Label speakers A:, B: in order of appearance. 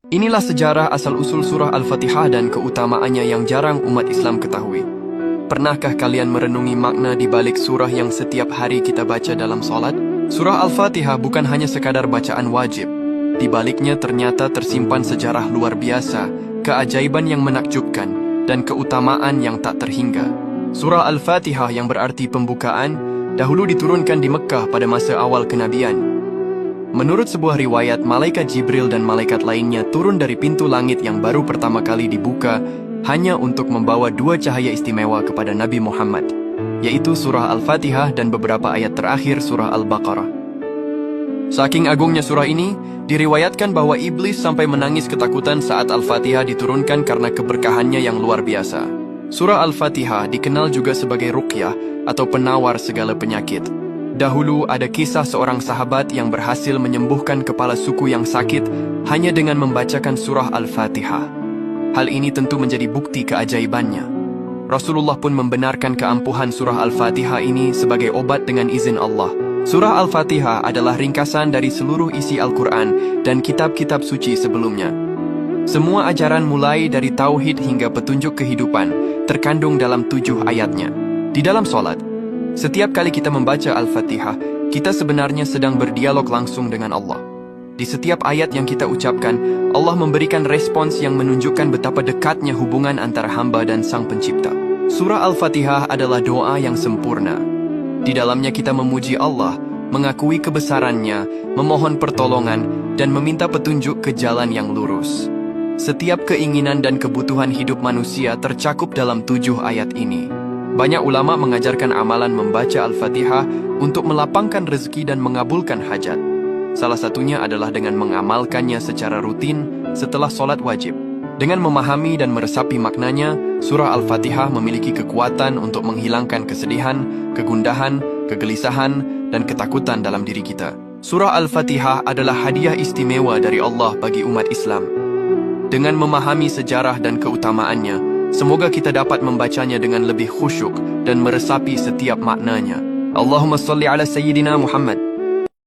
A: Inilah sejarah asal-usul surah Al-Fatihah dan keutamaannya yang jarang umat Islam ketahui. Pernahkah kalian merenungi makna di balik surah yang setiap hari kita baca dalam solat? Surah Al-Fatihah bukan hanya sekadar bacaan wajib. Di baliknya ternyata tersimpan sejarah luar biasa, keajaiban yang menakjubkan, dan keutamaan yang tak terhingga. Surah Al-Fatihah yang berarti pembukaan, dahulu diturunkan di Mekkah pada masa awal kenabian. Menurut sebuah riwayat, malaikat Jibril dan malaikat lainnya turun dari pintu langit yang baru pertama kali dibuka hanya untuk membawa dua cahaya istimewa kepada Nabi Muhammad, yaitu surah Al-Fatihah dan beberapa ayat terakhir surah Al-Baqarah. Saking agungnya surah ini, diriwayatkan bahwa iblis sampai menangis ketakutan saat Al-Fatihah diturunkan karena keberkahannya yang luar biasa. Surah Al-Fatihah dikenal juga sebagai ruqyah atau penawar segala penyakit. Dahulu ada kisah seorang sahabat yang berhasil menyembuhkan kepala suku yang sakit hanya dengan membacakan surah Al-Fatihah. Hal ini tentu menjadi bukti keajaibannya. Rasulullah pun membenarkan keampuhan surah Al-Fatihah ini sebagai obat dengan izin Allah. Surah Al-Fatihah adalah ringkasan dari seluruh isi Al-Quran dan kitab-kitab suci sebelumnya. Semua ajaran mulai dari tauhid hingga petunjuk kehidupan terkandung dalam 7 ayatnya. Di dalam solat, setiap kali kita membaca Al-Fatihah, kita sebenarnya sedang berdialog langsung dengan Allah. Di setiap ayat yang kita ucapkan, Allah memberikan respons yang menunjukkan betapa dekatnya hubungan antara hamba dan Sang Pencipta. Surah Al-Fatihah adalah doa yang sempurna. Di dalamnya kita memuji Allah, mengakui kebesarannya, memohon pertolongan, dan meminta petunjuk ke jalan yang lurus. Setiap keinginan dan kebutuhan hidup manusia tercakup dalam 7 ayat ini. Banyak ulama mengajarkan amalan membaca Al-Fatihah untuk melapangkan rezeki dan mengabulkan hajat. Salah satunya adalah dengan mengamalkannya secara rutin setelah solat wajib. Dengan memahami dan meresapi maknanya, surah Al-Fatihah memiliki kekuatan untuk menghilangkan kesedihan, kegundahan, kegelisahan, dan ketakutan dalam diri kita. Surah Al-Fatihah adalah hadiah istimewa dari Allah bagi umat Islam. Dengan memahami sejarah dan keutamaannya, semoga kita dapat membacanya dengan lebih khusyuk dan meresapi setiap maknanya. Allahumma salli ala Sayyidina Muhammad.